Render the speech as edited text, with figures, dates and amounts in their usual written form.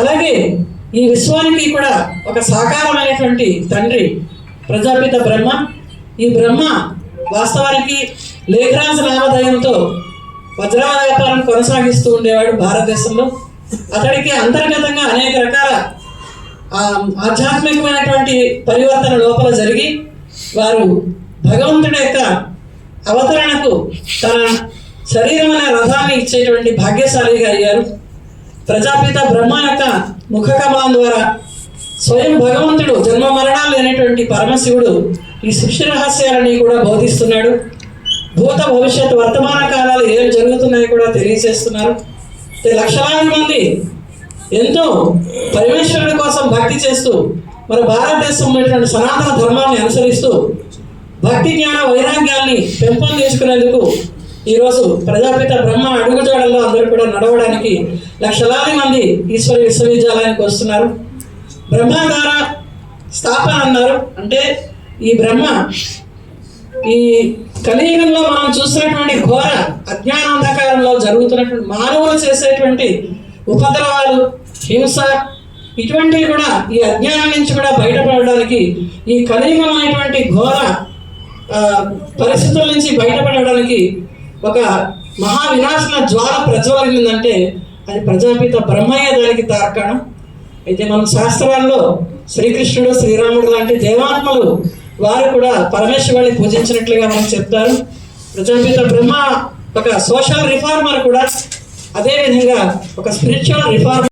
అలాగే ఈ విశ్వానికి కూడా ఒక సాకారమైనటువంటి తండ్రి ప్రజాపిత బ్రహ్మ. ఈ బ్రహ్మ వాస్తవానికి లేఖరాజు నామధేయంతో వజ్రాల వ్యాపారం కొనసాగిస్తూ ఉండేవాడు భారతదేశంలో. అతడికి అంతర్గతంగా అనేక రకాల ఆధ్యాత్మికమైనటువంటి పరివర్తన లోపల జరిగి వారు భగవంతుడి యొక్క అవతరణకు తన శరీరం అనే రథాన్ని ఇచ్చేటువంటి భాగ్యశాలిగా అయ్యారు. ప్రజాపిత బ్రహ్మ యొక్క ముఖ కమలం ద్వారా స్వయం భగవంతుడు జన్మ మరణాలు లేనటువంటి పరమశివుడు ఈ సృష్టి రహస్యాలని కూడా బోధిస్తున్నాడు. భూత భవిష్యత్ వర్తమాన కాలాలు ఏం జరుగుతున్నాయో కూడా తెలియజేస్తున్నారు. లక్షలాది మంది ఎంతో పరమేశ్వరుడి కోసం భక్తి చేస్తూ మన భారతదేశంలో ఉన్నటువంటి సనాతన ధర్మాన్ని అనుసరిస్తూ భక్తి జ్ఞాన వైరాగ్యాన్ని పెంపొందించుకునేందుకు ఈరోజు ప్రజాపిత బ్రహ్మ అడుగుజాడల్లో అందరూ కూడా నడవడానికి లక్షలాది మంది ఈశ్వర విశ్వవిద్యాలయానికి వస్తున్నారు. బ్రహ్మాగార స్థాపన అన్నారు. అంటే ఈ బ్రహ్మ ఈ కలియుగంలో మనం చూసినటువంటి ఘోర అజ్ఞానాంధకారంలో జరుగుతున్నటువంటి మానవులు చేసేటువంటి ఉపద్రవాలు, హింస, ఇటువంటివి కూడా ఈ అజ్ఞానం నుంచి కూడా బయటపడడానికి, ఈ కలియుగం అనేటువంటి ఘోర పరిస్థితుల నుంచి బయటపడడానికి ఒక మహా వినాశన జ్వాల ప్రజ్వలిందంటే అది ప్రజాపిత బ్రహ్మయ్య దానికి తార్కాణం. అయితే మన శాస్త్రాల్లో శ్రీకృష్ణుడు, శ్రీరాముడు లాంటి దేవాత్మలు వారు కూడా పరమేశ్వరుని పూజించినట్లుగా మనకు చెప్తారు. ప్రజాపిత బ్రహ్మ ఒక సోషల్ రిఫార్మర్ కూడా, అదేవిధంగా ఒక స్పిరిచువల్ రిఫార్మర్.